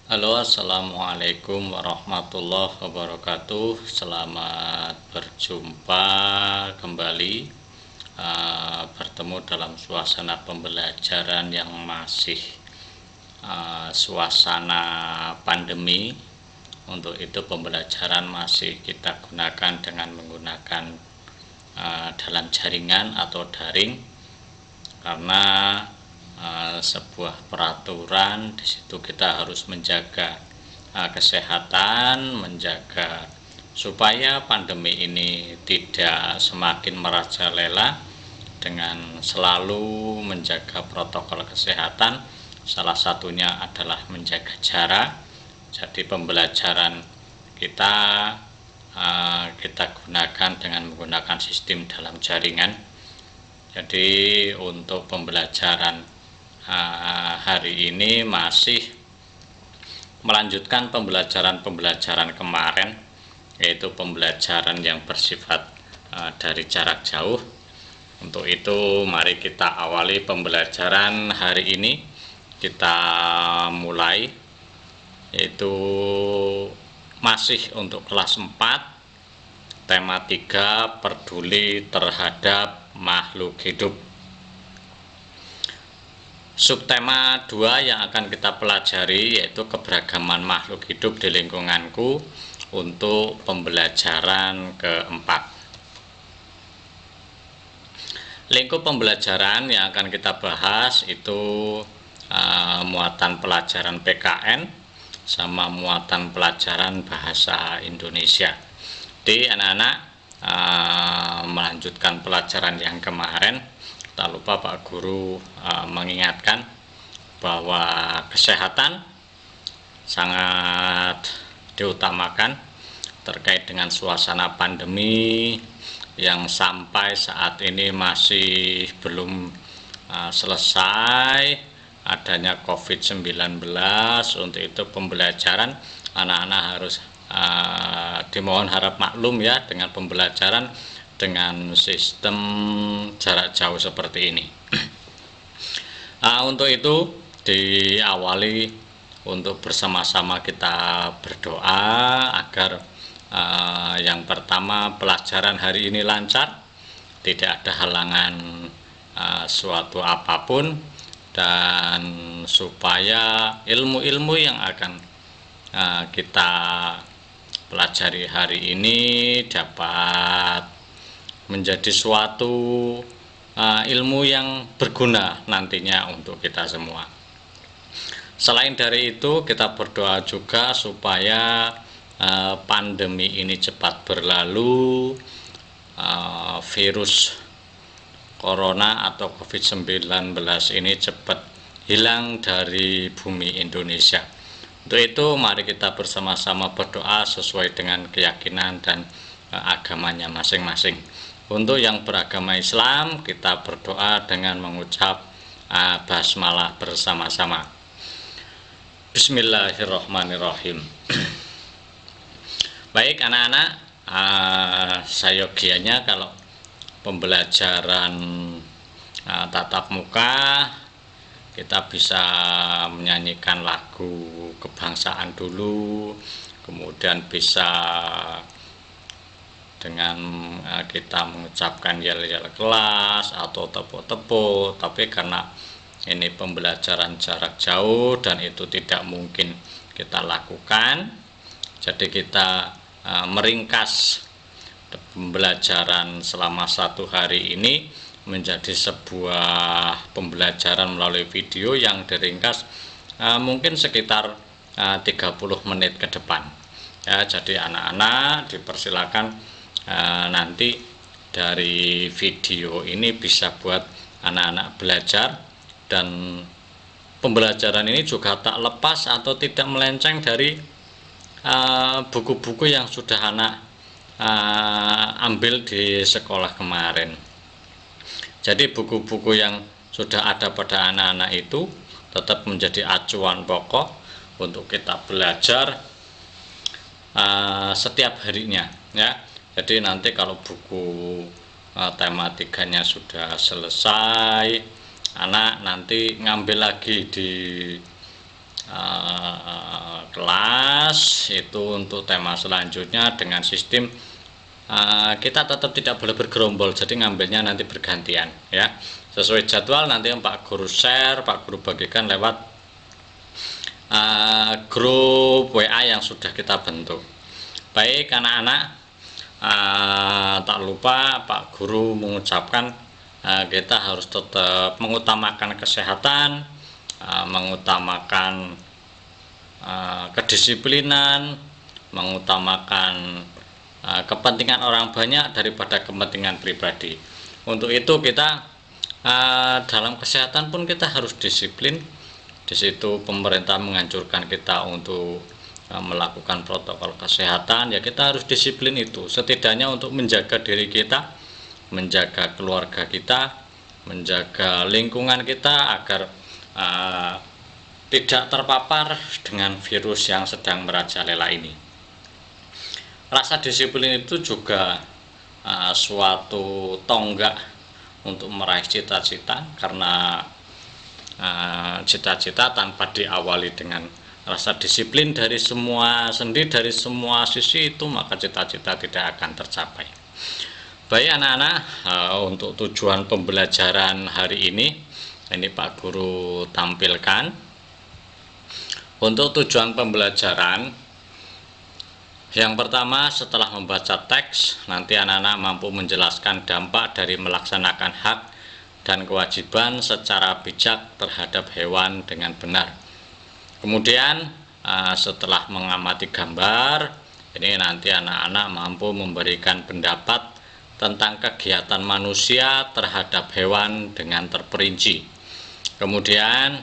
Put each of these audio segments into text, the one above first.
Halo, assalamualaikum warahmatullahi wabarakatuh. Selamat berjumpa kembali, bertemu dalam suasana pembelajaran yang masih suasana pandemi. Untuk itu pembelajaran masih kita gunakan dengan menggunakan dalam jaringan atau daring, karena sebuah peraturan di situ kita harus menjaga kesehatan, menjaga supaya pandemi ini tidak semakin merajalela dengan selalu menjaga protokol kesehatan. Salah satunya adalah menjaga jarak. Jadi pembelajaran kita gunakan dengan menggunakan sistem dalam jaringan. Jadi untuk pembelajaran hari ini masih melanjutkan pembelajaran kemarin, yaitu pembelajaran yang bersifat dari jarak jauh. Untuk itu mari kita awali pembelajaran hari ini. Kita mulai, yaitu masih untuk kelas 4, tema 3, peduli terhadap makhluk hidup. Subtema 2 yang akan kita pelajari yaitu keberagaman makhluk hidup di lingkunganku untuk pembelajaran keempat. Lingkup pembelajaran yang akan kita bahas itu muatan pelajaran PKN sama muatan pelajaran bahasa Indonesia. Jadi anak-anak melanjutkan pelajaran yang kemarin, tak lupa Pak Guru mengingatkan bahwa kesehatan sangat diutamakan terkait dengan suasana pandemi yang sampai saat ini masih belum selesai adanya COVID-19. Untuk itu pembelajaran anak-anak harus dimohon harap maklum ya dengan pembelajaran dengan sistem jarak jauh seperti ini. Untuk itu diawali untuk bersama-sama kita berdoa agar yang pertama pelajaran hari ini lancar, tidak ada halangan suatu apapun, dan supaya ilmu-ilmu yang akan kita pelajari hari ini dapat menjadi suatu ilmu yang berguna nantinya untuk kita semua. Selain dari itu kita berdoa juga supaya pandemi ini cepat berlalu, virus corona atau COVID-19 ini cepat hilang dari bumi Indonesia. Untuk itu mari kita bersama-sama berdoa sesuai dengan keyakinan dan agamanya masing-masing. Untuk yang beragama Islam kita berdoa dengan mengucap basmalah bersama-sama. Bismillahirrahmanirrahim. Baik anak-anak, sayogianya kalau pembelajaran tatap muka kita bisa menyanyikan lagu kebangsaan dulu, kemudian bisa dengan kita mengucapkan yel-yel kelas atau tepuk-tepuk. Tapi karena ini pembelajaran jarak jauh dan itu tidak mungkin kita lakukan, jadi kita meringkas pembelajaran selama 1 hari ini menjadi sebuah pembelajaran melalui video yang diringkas mungkin sekitar 30 menit ke depan ya. Jadi anak-anak dipersilakan nanti dari video ini bisa buat anak-anak belajar, dan pembelajaran ini juga tak lepas atau tidak melenceng dari buku-buku yang sudah anak ambil di sekolah kemarin. Jadi buku-buku yang sudah ada pada anak-anak itu tetap menjadi acuan pokok untuk kita belajar setiap harinya ya. Jadi nanti kalau buku tematikanya sudah selesai, anak nanti ngambil lagi di kelas. Itu untuk tema selanjutnya dengan sistem kita tetap tidak boleh bergerombol, jadi ngambilnya nanti bergantian ya, sesuai jadwal. Nanti Pak Guru share, Pak Guru bagikan lewat grup WA yang sudah kita bentuk. Baik anak-anak, tak lupa Pak Guru mengucapkan kita harus tetap mengutamakan kesehatan, mengutamakan kedisiplinan, mengutamakan kepentingan orang banyak daripada kepentingan pribadi. Untuk itu kita dalam kesehatan pun kita harus disiplin. Di situ pemerintah menganjurkan kita untuk melakukan protokol kesehatan, ya kita harus disiplin itu, setidaknya untuk menjaga diri kita, menjaga keluarga kita, menjaga lingkungan kita agar tidak terpapar dengan virus yang sedang merajalela ini. Rasa disiplin itu juga suatu tonggak untuk meraih cita-cita, karena cita-cita tanpa diawali dengan rasa disiplin dari semua sendi, dari semua sisi itu, maka cita-cita tidak akan tercapai. Baik anak-anak, untuk tujuan pembelajaran hari ini Pak Guru tampilkan. Untuk tujuan pembelajaran yang pertama, setelah membaca teks, nanti anak-anak mampu menjelaskan dampak dari melaksanakan hak dan kewajiban secara bijak terhadap hewan dengan benar. Kemudian setelah mengamati gambar, ini nanti anak-anak mampu memberikan pendapat tentang kegiatan manusia terhadap hewan dengan terperinci. Kemudian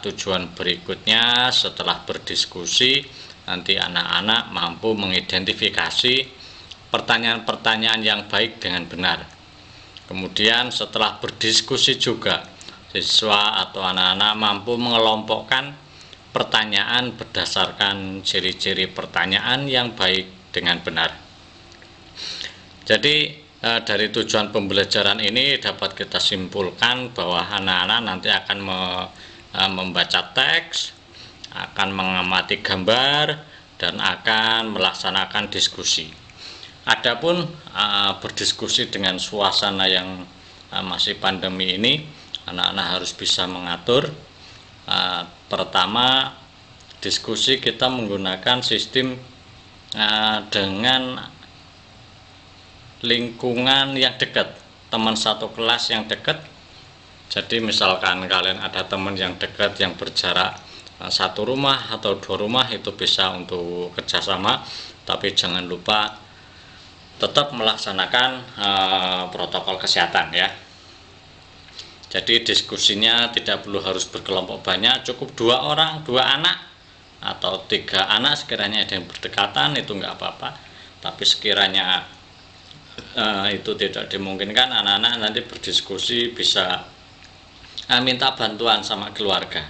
tujuan berikutnya, setelah berdiskusi, nanti anak-anak mampu mengidentifikasi pertanyaan-pertanyaan yang baik dengan benar. Kemudian setelah berdiskusi juga, siswa atau anak-anak mampu mengelompokkan pertanyaan berdasarkan ciri-ciri pertanyaan yang baik dengan benar. Jadi dari tujuan pembelajaran ini dapat kita simpulkan bahwa anak-anak nanti akan membaca teks, akan mengamati gambar, dan akan melaksanakan diskusi. Adapun berdiskusi dengan suasana yang masih pandemi ini, anak-anak harus bisa mengatur. Pertama, diskusi kita menggunakan sistem dengan lingkungan yang dekat, teman satu kelas yang dekat. Jadi misalkan kalian ada teman yang dekat yang berjarak satu rumah atau 2 rumah, itu bisa untuk kerjasama, tapi jangan lupa tetap melaksanakan protokol kesehatan ya. Jadi diskusinya tidak perlu harus berkelompok banyak, cukup 2 orang, 2 anak atau 3 anak sekiranya ada yang berdekatan, itu nggak apa-apa. Tapi sekiranya itu tidak dimungkinkan, anak-anak nanti berdiskusi bisa minta bantuan sama keluarga.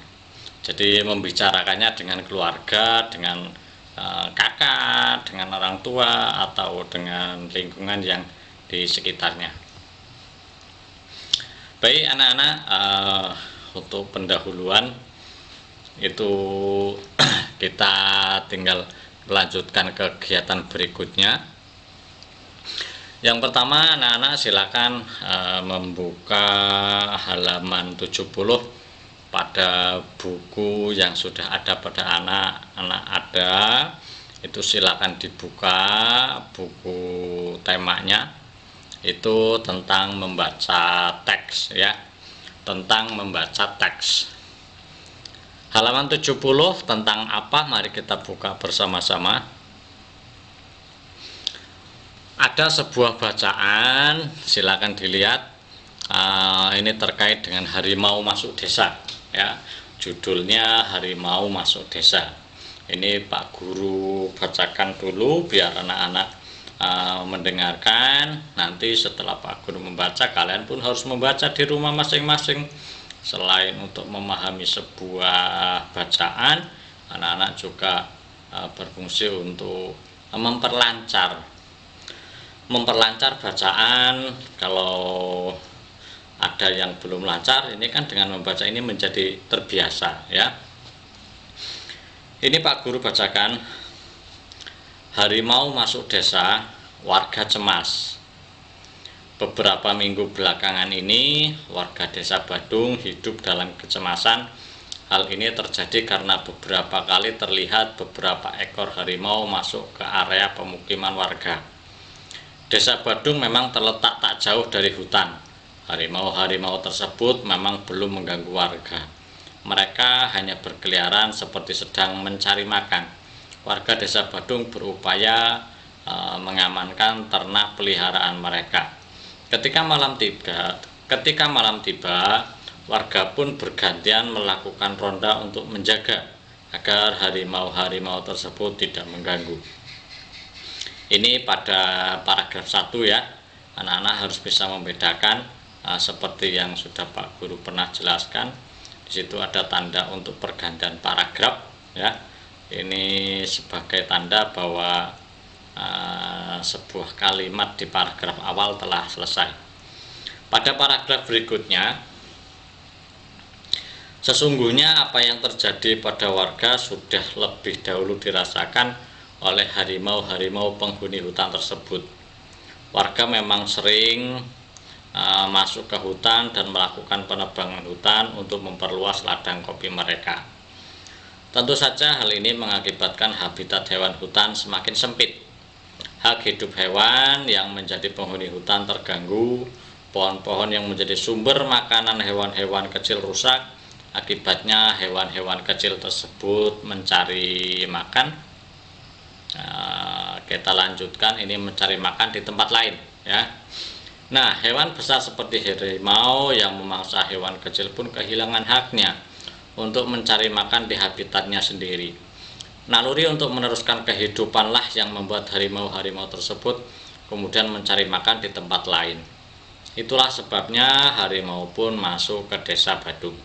Jadi membicarakannya dengan keluarga, dengan kakak, dengan orang tua, atau dengan lingkungan yang di sekitarnya. Baik anak-anak, untuk pendahuluan itu kita tinggal melanjutkan kegiatan berikutnya. Yang pertama, anak-anak silakan membuka halaman 70 pada buku yang sudah ada pada anak-anak ada. Itu silakan dibuka buku temanya, itu tentang membaca teks ya, tentang membaca teks. Halaman 70 tentang apa? Mari kita buka bersama-sama. Ada sebuah bacaan, silakan dilihat. Ini terkait dengan harimau masuk desa ya, judulnya harimau masuk desa. Ini Pak Guru bacakan dulu biar anak-anak mendengarkan. Nanti setelah Pak Guru membaca, kalian pun harus membaca di rumah masing-masing. Selain untuk memahami sebuah bacaan, anak-anak juga berfungsi untuk memperlancar bacaan. Kalau ada yang belum lancar, ini kan dengan membaca ini menjadi terbiasa ya. Ini Pak Guru bacakan. Harimau masuk desa, warga cemas. Beberapa minggu belakangan ini, warga desa Badung hidup dalam kecemasan. Hal ini terjadi karena beberapa kali terlihat beberapa ekor harimau masuk ke area pemukiman warga. Desa Badung memang terletak tak jauh dari hutan. Harimau-harimau tersebut memang belum mengganggu warga. Mereka hanya berkeliaran seperti sedang mencari makan. Warga desa Badung berupaya mengamankan ternak peliharaan mereka. Ketika malam tiba, warga pun bergantian melakukan ronda untuk menjaga agar harimau-harimau tersebut tidak mengganggu. Ini pada paragraf 1 ya. Anak-anak harus bisa membedakan seperti yang sudah Pak Guru pernah jelaskan. Di situ ada tanda untuk pergantian paragraf ya. Ini sebagai tanda bahwa sebuah kalimat di paragraf awal telah selesai. Pada paragraf berikutnya, sesungguhnya apa yang terjadi pada warga sudah lebih dahulu dirasakan oleh harimau-harimau penghuni hutan tersebut. Warga memang sering masuk ke hutan dan melakukan penebangan hutan untuk memperluas ladang kopi mereka. Tentu saja hal ini mengakibatkan habitat hewan hutan semakin sempit. Hak hidup hewan yang menjadi penghuni hutan terganggu, pohon-pohon yang menjadi sumber makanan hewan-hewan kecil rusak. Akibatnya hewan-hewan kecil tersebut mencari makan. Kita lanjutkan, ini mencari makan di tempat lain ya. Nah, hewan besar seperti harimau yang memangsa hewan kecil pun kehilangan haknya untuk mencari makan di habitatnya sendiri. Naluri untuk meneruskan kehidupanlah yang membuat harimau-harimau tersebut kemudian mencari makan di tempat lain. Itulah sebabnya harimau pun masuk ke desa Badung.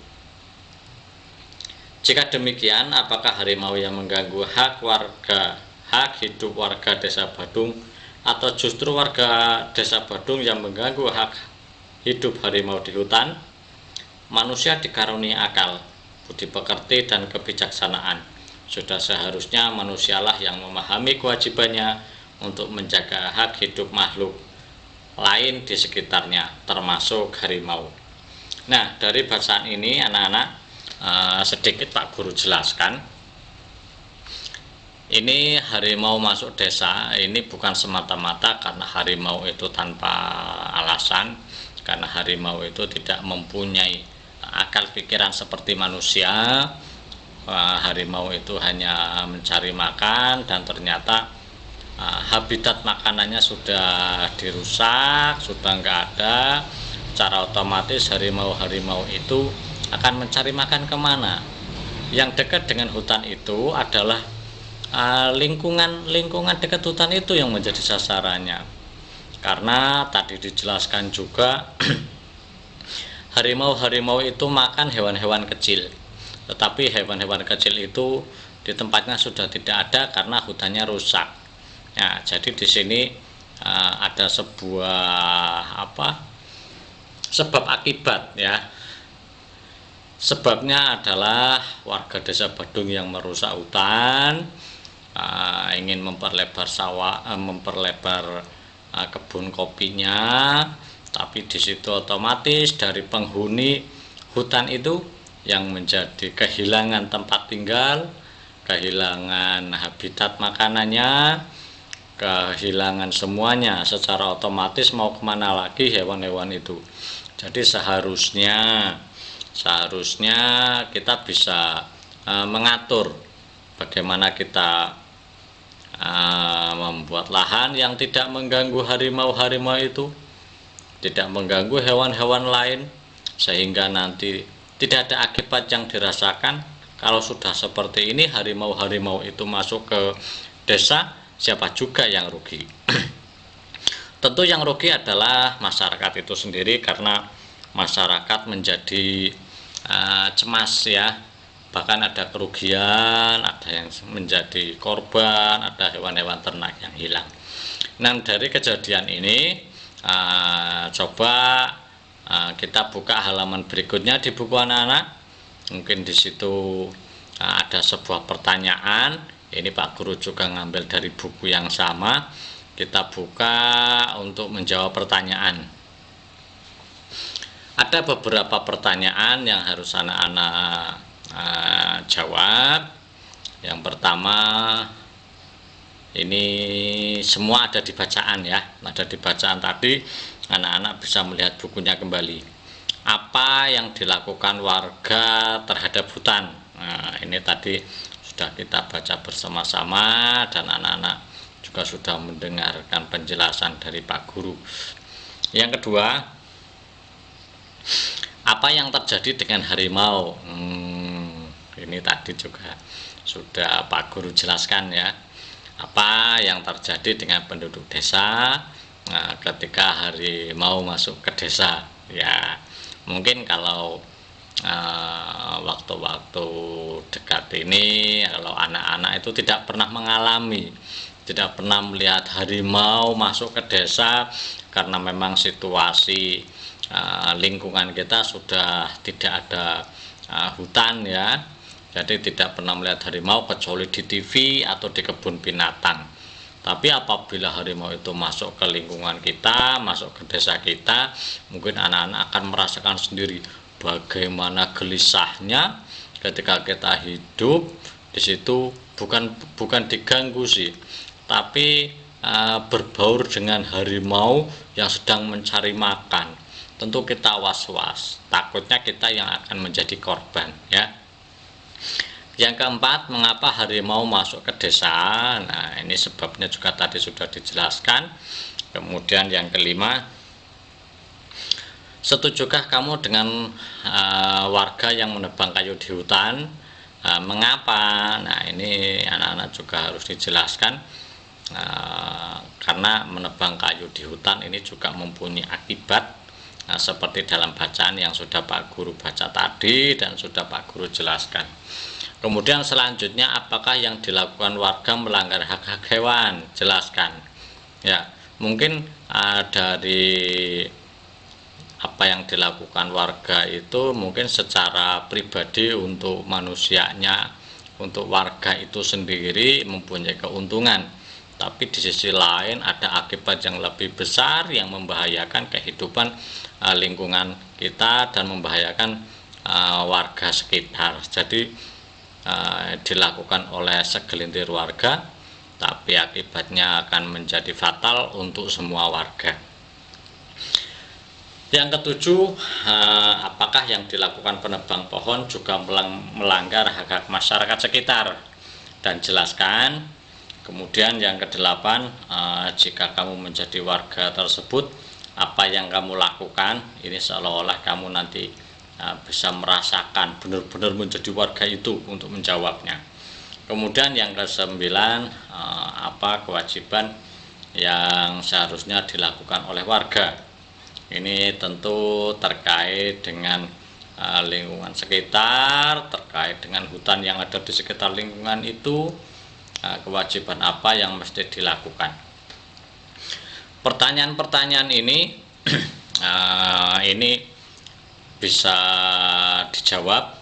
Jika demikian, apakah harimau yang mengganggu hak hidup warga desa Badung, atau justru warga desa Badung yang mengganggu hak hidup harimau di hutan? Manusia dikaruniai akal, budi pekerti, dan kebijaksanaan. Sudah seharusnya manusialah yang memahami kewajibannya untuk menjaga hak hidup makhluk lain di sekitarnya, termasuk harimau. Nah, dari bacaan ini anak-anak sedikit Pak Guru jelaskan. Ini harimau masuk desa, ini bukan semata-mata karena harimau itu tanpa alasan, karena harimau itu tidak mempunyai akal pikiran seperti manusia. Harimau itu hanya mencari makan dan ternyata habitat makanannya sudah dirusak, sudah nggak ada. Secara otomatis harimau-harimau itu akan mencari makan kemana? Yang dekat dengan hutan itu adalah lingkungan dekat hutan itu yang menjadi sasarannya. Karena tadi dijelaskan juga harimau-harimau itu makan hewan-hewan kecil, tetapi hewan-hewan kecil itu di tempatnya sudah tidak ada karena hutannya rusak. Ya, jadi di sini ada sebuah sebab akibat ya. Sebabnya adalah warga desa Badung yang merusak hutan, ingin memperlebar sawah, memperlebar kebun kopinya, tapi di situ otomatis dari penghuni hutan itu yang menjadi kehilangan tempat tinggal, kehilangan habitat makanannya, kehilangan semuanya. Secara otomatis mau kemana lagi hewan-hewan itu. Jadi seharusnya kita bisa mengatur bagaimana kita membuat lahan yang tidak mengganggu harimau-harimau itu, tidak mengganggu hewan-hewan lain, sehingga nanti tidak ada akibat yang dirasakan. Kalau sudah seperti ini harimau-harimau itu masuk ke desa, siapa juga yang rugi? Tentu yang rugi adalah masyarakat itu sendiri, karena masyarakat menjadi cemas ya, bahkan ada kerugian, ada yang menjadi korban, ada hewan-hewan ternak yang hilang. Nah, dari kejadian ini coba kita buka halaman berikutnya di buku anak-anak. Mungkin di situ ada sebuah pertanyaan. Ini Pak Guru juga ngambil dari buku yang sama. Kita buka untuk menjawab pertanyaan. Ada beberapa pertanyaan yang harus anak-anak jawab. Yang pertama, ini semua ada di bacaan ya, ada di bacaan tadi. Anak-anak bisa melihat bukunya kembali. Apa yang dilakukan warga terhadap hutan? Nah, ini tadi sudah kita baca bersama-sama dan anak-anak juga sudah mendengarkan penjelasan dari Pak Guru. Yang kedua, apa yang terjadi dengan harimau? Ini tadi juga sudah Pak Guru jelaskan ya. Apa yang terjadi dengan penduduk desa ketika harimau masuk ke desa? Ya, mungkin kalau waktu-waktu dekat ini, kalau anak-anak itu tidak pernah mengalami, tidak pernah melihat harimau masuk ke desa karena memang situasi lingkungan kita sudah tidak ada hutan ya, jadi tidak pernah melihat harimau kecuali di TV atau di kebun binatang. Tapi apabila harimau itu masuk ke lingkungan kita, masuk ke desa kita, mungkin anak-anak akan merasakan sendiri bagaimana gelisahnya ketika kita hidup di situ, bukan diganggu sih, tapi berbaur dengan harimau yang sedang mencari makan. Tentu kita was-was, takutnya kita yang akan menjadi korban ya. Yang keempat, mengapa harimau masuk ke desa? Nah, ini sebabnya juga tadi sudah dijelaskan. Kemudian yang kelima, setujukah kamu dengan warga yang menebang kayu di hutan? Mengapa? Nah, ini anak-anak juga harus dijelaskan. Karena menebang kayu di hutan ini juga mempunyai akibat, seperti dalam bacaan yang sudah Pak Guru baca tadi dan sudah Pak Guru jelaskan. Kemudian selanjutnya, apakah yang dilakukan warga melanggar hak-hak hewan? Jelaskan. Ya, mungkin dari apa yang dilakukan warga itu mungkin secara pribadi untuk manusianya, untuk warga itu sendiri mempunyai keuntungan, tapi di sisi lain ada akibat yang lebih besar yang membahayakan kehidupan lingkungan kita dan membahayakan warga sekitar. Jadi dilakukan oleh segelintir warga, tapi akibatnya akan menjadi fatal untuk semua warga. Yang ketujuh, apakah yang dilakukan penebang pohon juga melanggar hak-hak masyarakat sekitar? Dan jelaskan. Kemudian yang kedelapan, jika kamu menjadi warga tersebut, apa yang kamu lakukan? Ini seolah-olah kamu nanti bisa merasakan benar-benar menjadi warga itu untuk menjawabnya. Kemudian yang kesembilan, apa kewajiban yang seharusnya dilakukan oleh warga? Ini tentu terkait dengan lingkungan sekitar, terkait dengan hutan yang ada di sekitar lingkungan itu, kewajiban apa yang mesti dilakukan. Pertanyaan-pertanyaan ini ini bisa dijawab.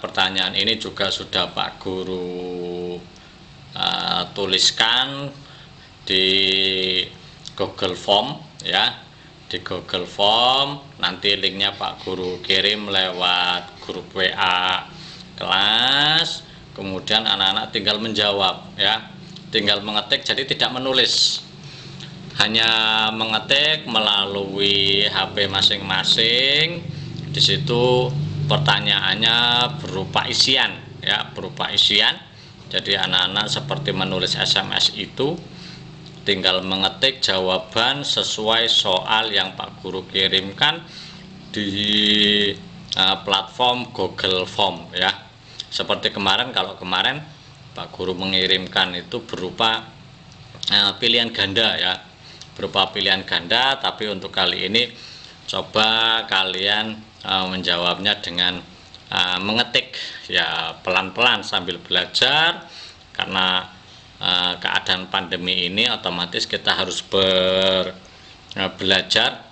Pertanyaan ini juga sudah Pak Guru tuliskan di Google Form ya, di Google Form. Nanti linknya Pak Guru kirim lewat grup WA kelas, kemudian anak-anak tinggal menjawab ya, tinggal mengetik, jadi tidak menulis, hanya mengetik melalui HP masing-masing. Di situ pertanyaannya berupa isian ya, berupa isian. Jadi anak-anak seperti menulis SMS itu, tinggal mengetik jawaban sesuai soal yang Pak Guru kirimkan di platform Google Form ya. Seperti kemarin, kalau kemarin Pak Guru mengirimkan itu berupa pilihan ganda ya, berupa pilihan ganda. Tapi untuk kali ini coba kalian menjawabnya dengan mengetik ya, pelan-pelan sambil belajar, karena keadaan pandemi ini otomatis kita harus belajar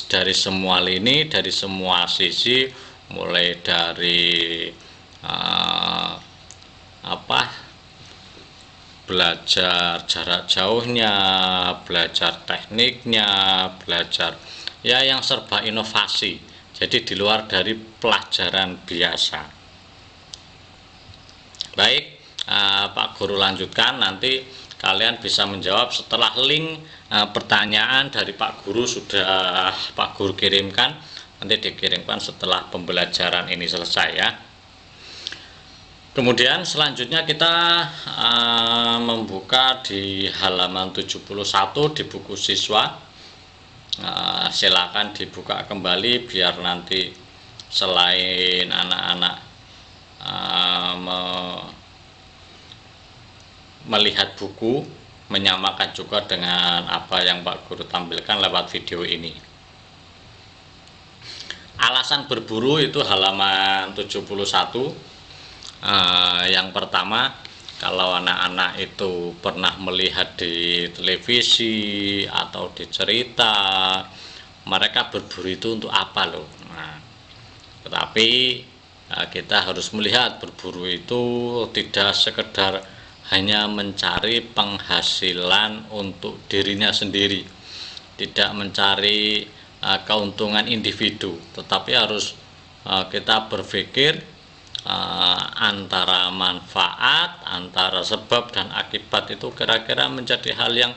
dari semua lini, dari semua sisi mulai dari belajar jarak jauhnya, belajar tekniknya, belajar ya yang serba inovasi. Jadi di luar dari pelajaran biasa. Baik, Pak Guru lanjutkan, nanti kalian bisa menjawab setelah link pertanyaan dari Pak Guru sudah Pak Guru kirimkan, nanti dikirimkan setelah pembelajaran ini selesai ya. Kemudian selanjutnya kita membuka di halaman 71 di buku siswa. Silakan dibuka kembali biar nanti selain anak-anak melihat buku, menyamakan juga dengan apa yang Pak Guru tampilkan lewat video ini. Alasan berburu itu halaman 71. Yang pertama, kalau anak-anak itu pernah melihat di televisi atau di cerita, mereka berburu itu untuk apa loh. Nah, tetapi kita harus melihat berburu itu tidak sekedar hanya mencari penghasilan untuk dirinya sendiri, tidak mencari keuntungan individu, tetapi harus kita berpikir antara manfaat, antara sebab dan akibat itu kira-kira menjadi hal yang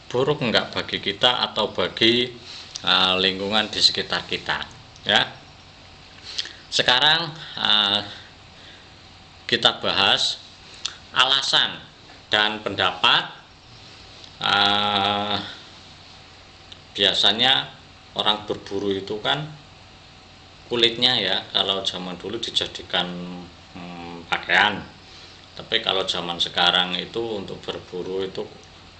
buruk enggak bagi kita atau bagi lingkungan di sekitar kita ya. Sekarang kita bahas alasan dan pendapat. Biasanya orang berburu itu kan kulitnya ya, kalau zaman dulu dijadikan pakaian, tapi kalau zaman sekarang itu untuk berburu itu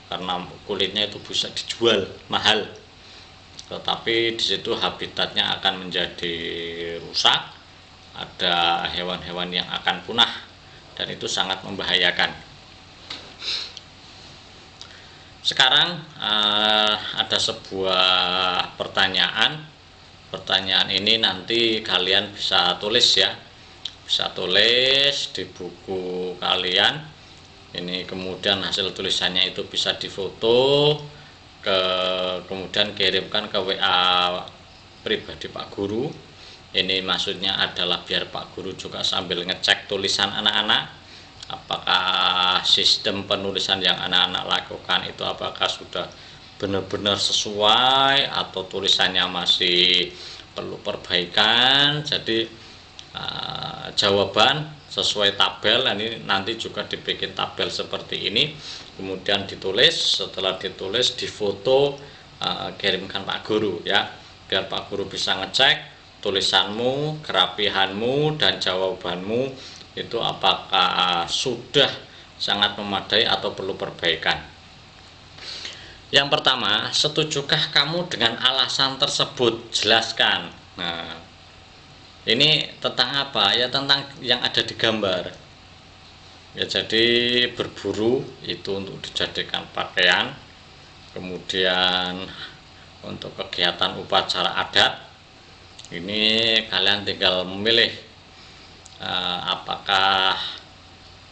karena kulitnya itu bisa dijual mahal, tetapi di situ habitatnya akan menjadi rusak, ada hewan-hewan yang akan punah dan itu sangat membahayakan. Sekarang ada sebuah pertanyaan. Pertanyaan ini nanti kalian bisa tulis ya, bisa tulis di buku kalian. Ini kemudian hasil tulisannya itu bisa difoto, kemudian kirimkan ke WA pribadi Pak Guru. Ini maksudnya adalah biar Pak Guru juga sambil ngecek tulisan anak-anak, apakah sistem penulisan yang anak-anak lakukan itu apakah sudah benar-benar sesuai atau tulisannya masih perlu perbaikan. Jadi jawaban sesuai tabel, ini nanti juga dibikin tabel seperti ini, kemudian ditulis, setelah ditulis difoto, kirimkan Pak Guru ya, biar Pak Guru bisa ngecek tulisanmu, kerapihanmu dan jawabanmu itu apakah sudah sangat memadai atau perlu perbaikan. Yang pertama, setujukah kamu dengan alasan tersebut? Jelaskan. Nah, ini tentang apa? Ya tentang yang ada di gambar. Ya, jadi berburu itu untuk dijadikan pakaian, kemudian untuk kegiatan upacara adat. Ini kalian tinggal memilih apakah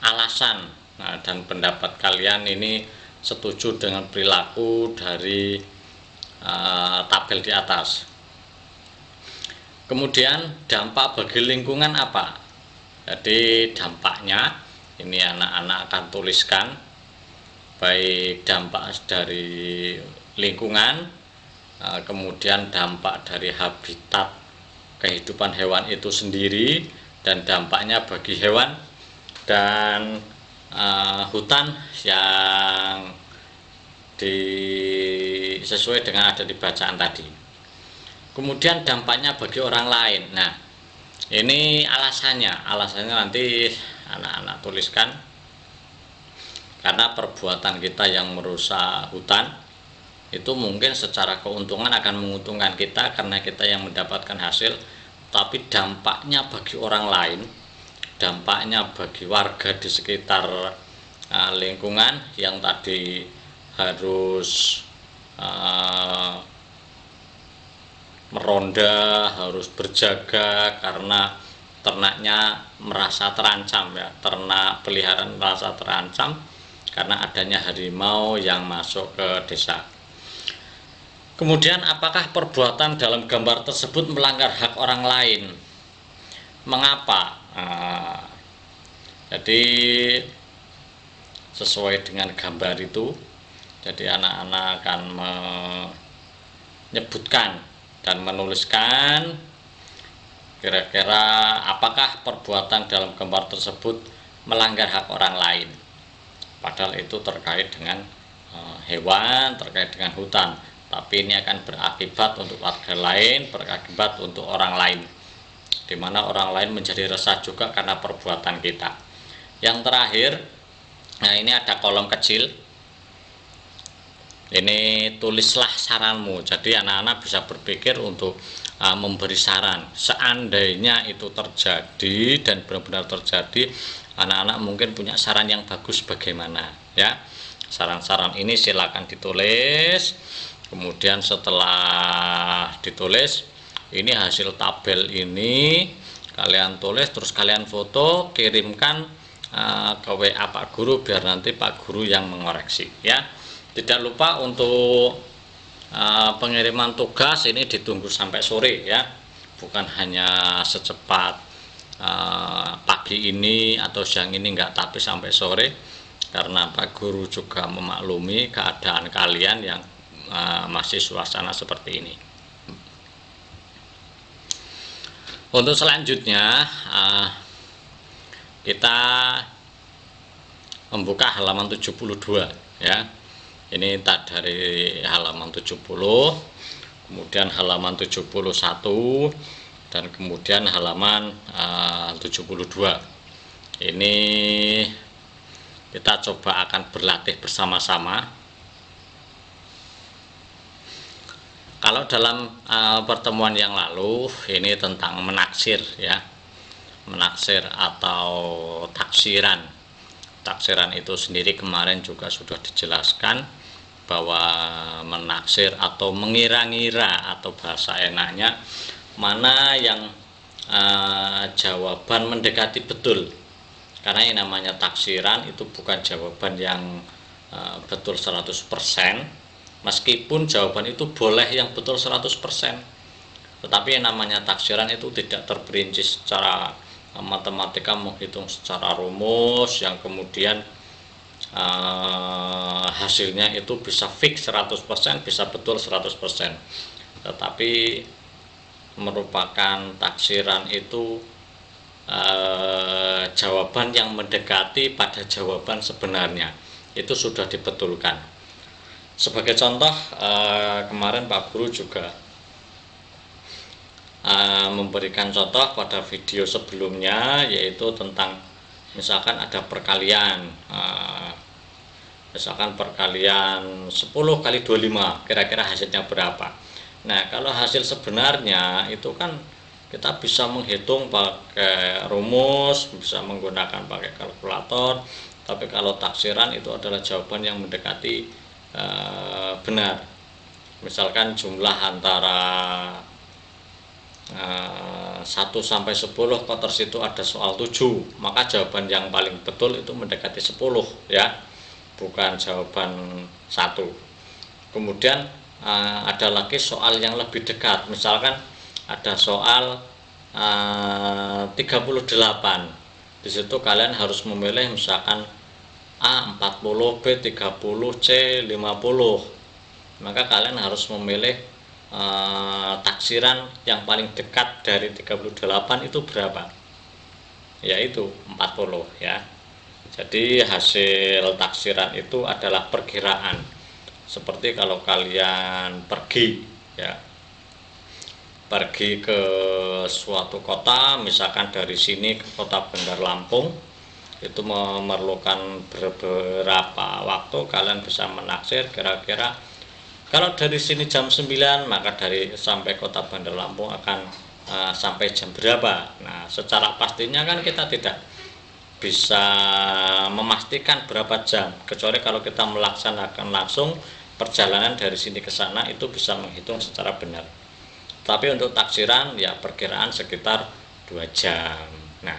alasan dan pendapat kalian ini setuju dengan perilaku dari tabel di atas. Kemudian dampak bagi lingkungan apa? Jadi dampaknya ini anak-anak akan tuliskan, baik dampak dari lingkungan, kemudian dampak dari habitat kehidupan hewan itu sendiri, dan dampaknya bagi hewan dan hutan yang sesuai dengan ada di bacaan tadi. Kemudian dampaknya bagi orang lain. Nah, ini alasannya nanti anak-anak tuliskan. Karena perbuatan kita yang merusak hutan itu mungkin secara keuntungan akan menguntungkan kita karena kita yang mendapatkan hasil, tapi dampaknya bagi orang lain, dampaknya bagi warga di sekitar lingkungan yang tadi harus meronda, harus berjaga karena ternaknya merasa terancam ya, ternak peliharaan merasa terancam karena adanya harimau yang masuk ke desa. Kemudian apakah perbuatan dalam gambar tersebut melanggar hak orang lain? Mengapa? Jadi sesuai dengan gambar itu, jadi anak-anak akan menyebutkan dan menuliskan kira-kira apakah perbuatan dalam gambar tersebut melanggar hak orang lain, padahal itu terkait dengan hewan, terkait dengan hutan, tapi ini akan berakibat untuk warga lain, berakibat untuk orang lain, di mana orang lain menjadi resah juga karena perbuatan kita. Yang terakhir, nah ini ada kolom kecil, ini tulislah saranmu. Jadi anak-anak bisa berpikir untuk memberi saran. Seandainya itu terjadi dan benar-benar terjadi, anak-anak mungkin punya saran yang bagus bagaimana ya. Saran-saran ini silakan ditulis. Kemudian setelah ditulis, ini hasil tabel ini kalian tulis, terus kalian foto, kirimkan ke WA Pak Guru biar nanti Pak Guru yang mengoreksi ya. Tidak lupa untuk pengiriman tugas ini ditunggu sampai sore ya, bukan hanya secepat pagi ini atau siang ini, enggak, tapi sampai sore, karena Pak Guru juga memaklumi keadaan kalian yang masih suasana seperti ini. Untuk selanjutnya kita membuka halaman 72 ya. Ini tak dari halaman 70, kemudian halaman 71, dan kemudian halaman 72. Ini kita coba akan berlatih bersama-sama. Kalau dalam pertemuan yang lalu ini tentang menaksir ya, menaksir atau taksiran. Taksiran itu sendiri kemarin juga sudah dijelaskan bahwa menaksir atau mengira-ngira atau bahasa enaknya mana yang jawaban mendekati betul. Karena yang namanya taksiran itu bukan jawaban yang betul 100%, meskipun jawaban itu boleh yang betul 100%. Tetapi yang namanya taksiran itu tidak terperinci secara matematika, menghitung secara rumus yang kemudian hasilnya itu bisa fix 100%, bisa betul 100%. Tetapi merupakan taksiran itu jawaban yang mendekati pada jawaban sebenarnya, itu sudah dibetulkan. Sebagai contoh, kemarin Pak Guru juga memberikan contoh pada video sebelumnya, yaitu tentang misalkan ada perkalian, misalkan perkalian 10 kali 25, kira-kira hasilnya berapa. Nah, kalau hasil sebenarnya itu kan kita bisa menghitung pakai rumus, bisa menggunakan pakai kalkulator, tapi kalau taksiran itu adalah jawaban yang mendekati benar. Misalkan jumlah antara 1 sampai 10, kok tersitu ada soal 7, maka jawaban yang paling betul itu mendekati 10 ya, bukan jawaban 1. Kemudian ada lagi soal yang lebih dekat, misalkan ada soal 38. Di situ kalian harus memilih misalkan A 40, B 30, C 50. Maka kalian harus memilih taksiran yang paling dekat dari 38 itu berapa? Yaitu 40 ya. Jadi hasil taksiran itu adalah perkiraan. Seperti kalau kalian pergi ya, pergi ke suatu kota, misalkan dari sini ke kota Bandar Lampung, itu memerlukan beberapa waktu. Kalian bisa menaksir kira-kira kalau dari sini jam 9, maka dari sampai kota Bandar Lampung akan sampai jam berapa. Nah, secara pastinya kan kita tidak bisa memastikan berapa jam, kecuali kalau kita melaksanakan langsung perjalanan dari sini ke sana, itu bisa menghitung secara benar. Tapi untuk taksiran ya perkiraan sekitar 2 jam. Nah,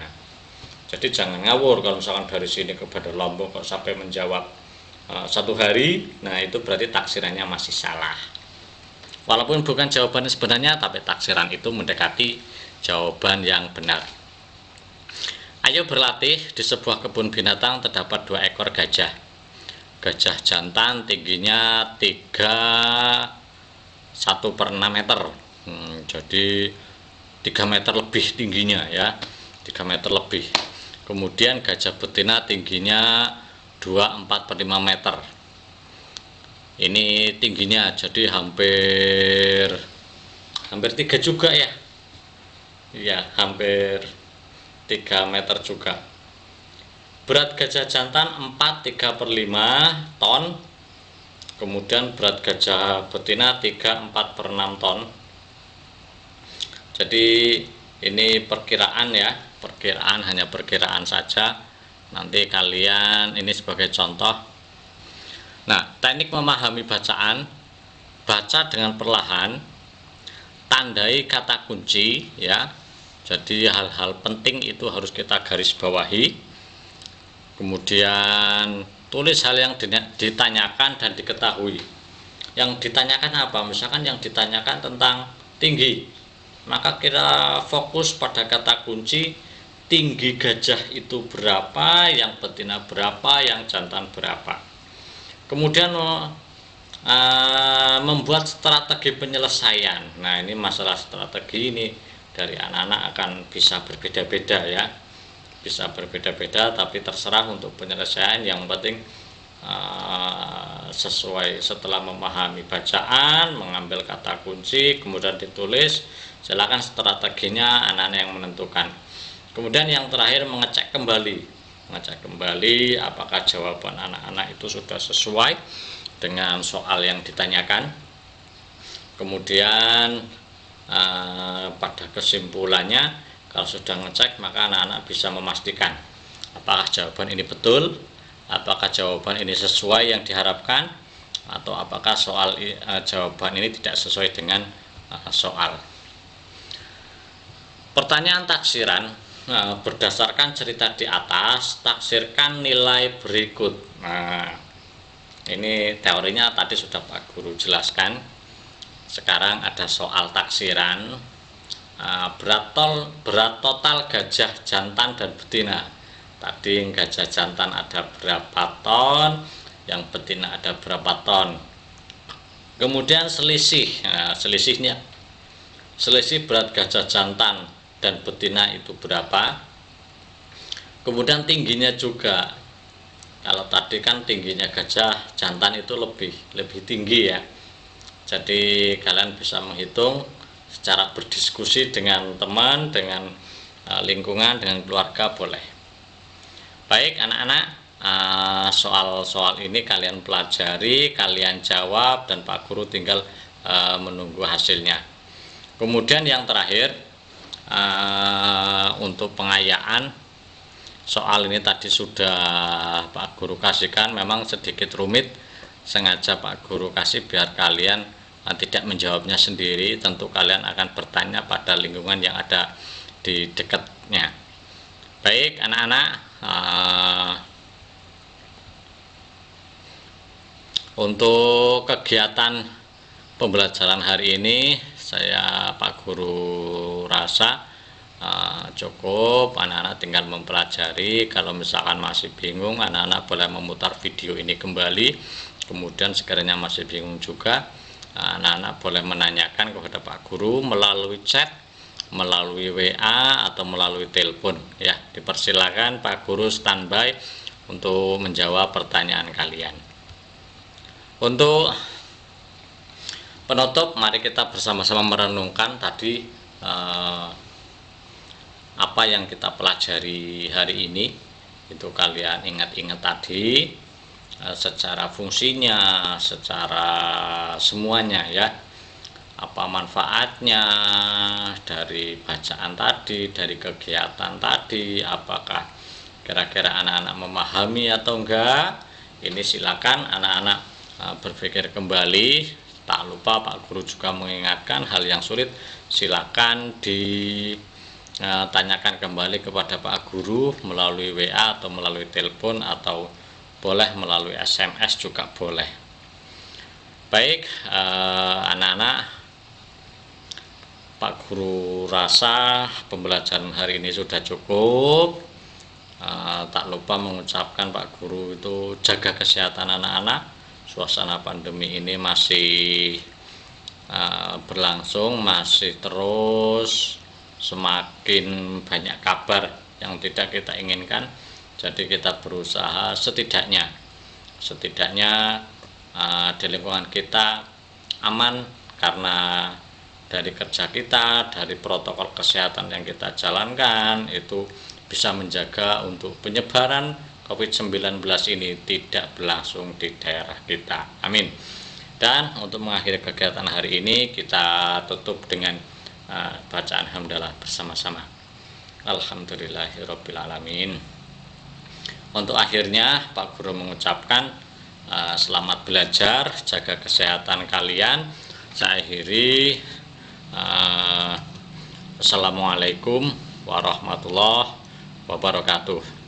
jadi jangan ngawur kalau misalkan dari sini ke Bandar Lombok kok sampai menjawab 1 hari, nah itu berarti taksirannya masih salah. Walaupun bukan jawaban sebenarnya, tapi taksiran itu mendekati jawaban yang benar. Ayo berlatih. Di sebuah kebun binatang terdapat 2 ekor gajah. Gajah jantan tingginya 1/6 meter. Jadi 3 meter lebih tingginya ya, 3 meter lebih. Kemudian gajah betina tingginya 2,4/5 meter. Ini tingginya jadi hampir 3 juga ya. Ya, hampir 3 meter juga. Berat gajah jantan 4/3/5 ton. Kemudian berat gajah betina 3/4/6 ton. Jadi ini perkiraan ya, perkiraan, hanya perkiraan saja. Nanti kalian ini sebagai contoh. Nah, teknik memahami bacaan: baca dengan perlahan, tandai kata kunci ya. Jadi hal-hal penting itu harus kita garis bawahi. Kemudian tulis hal yang ditanyakan dan diketahui. Yang ditanyakan apa? Misalkan yang ditanyakan tentang tinggi, maka kita fokus pada kata kunci tinggi gajah itu berapa, yang betina berapa, yang jantan berapa. Kemudian membuat strategi penyelesaian. Nah, ini masalah strategi ini dari anak-anak akan bisa berbeda-beda ya, bisa berbeda-beda, tapi terserah untuk penyelesaian. Yang penting sesuai, setelah memahami bacaan, mengambil kata kunci, kemudian ditulis. Silakan strateginya anak-anak yang menentukan. Kemudian yang terakhir mengecek kembali, apakah jawaban anak-anak itu sudah sesuai dengan soal yang ditanyakan. Kemudian pada kesimpulannya, kalau sudah ngecek, maka anak-anak bisa memastikan apakah jawaban ini betul, apakah jawaban ini sesuai yang diharapkan, atau apakah jawaban ini tidak sesuai dengan soal. Pertanyaan taksiran: berdasarkan cerita di atas, taksirkan nilai berikut. Nah, ini teorinya tadi sudah Pak Guru jelaskan. Sekarang ada soal taksiran. Berat total gajah jantan dan betina. Tadi gajah jantan ada berapa ton, yang betina ada berapa ton. Kemudian selisih. Nah, selisih berat gajah jantan dan betina itu berapa. Kemudian tingginya juga. Kalau tadi kan tingginya gajah jantan itu lebih tinggi ya. Jadi kalian bisa menghitung secara berdiskusi dengan teman, dengan lingkungan, dengan keluarga boleh. Baik anak-anak, soal-soal ini kalian pelajari, kalian jawab, dan Pak Guru tinggal menunggu hasilnya. Kemudian yang terakhir, untuk pengayaan, soal ini tadi sudah Pak Guru kasihkan, memang sedikit rumit, sengaja Pak Guru kasih biar kalian tidak menjawabnya sendiri. Tentu kalian akan bertanya pada lingkungan yang ada di dekatnya. Baik anak-anak, untuk kegiatan pembelajaran hari ini saya Pak Guru rasa cukup. Anak-anak tinggal mempelajari. Kalau misalkan masih bingung, anak-anak boleh memutar video ini kembali. Kemudian sekiranya masih bingung juga, anak-anak boleh menanyakan kepada Pak Guru melalui chat, melalui WA, atau melalui telepon ya. Dipersilakan, Pak Guru standby untuk menjawab pertanyaan kalian. Untuk penutup, mari kita bersama-sama merenungkan tadi apa yang kita pelajari hari ini. Itu kalian ingat-ingat tadi secara fungsinya, secara semuanya ya. Apa manfaatnya dari bacaan tadi, dari kegiatan tadi, apakah kira-kira anak-anak memahami atau enggak. Ini silakan anak-anak berpikir kembali, Tak lupa Pak Guru juga mengingatkan hal yang sulit silakan ditanyakan kembali kepada Pak Guru melalui WA atau melalui telepon atau boleh melalui SMS juga boleh. Baik, anak-anak, Pak Guru rasa pembelajaran hari ini sudah cukup. Tak lupa mengucapkan Pak Guru itu jaga kesehatan anak-anak. Suasana pandemi ini masih berlangsung, masih terus semakin banyak kabar yang tidak kita inginkan. Jadi kita berusaha setidaknya di lingkungan kita aman karena dari kerja kita, dari protokol kesehatan yang kita jalankan itu bisa menjaga untuk penyebaran COVID-19 ini tidak berlangsung di daerah kita. Amin. Dan untuk mengakhiri kegiatan hari ini kita tutup dengan bacaan hamdalah bersama-sama. Alhamdulillahirrabbilalamin. Untuk akhirnya Pak Guru mengucapkan selamat belajar, jaga kesehatan kalian. Saya akhiri. Assalamualaikum warahmatullahi wabarakatuh.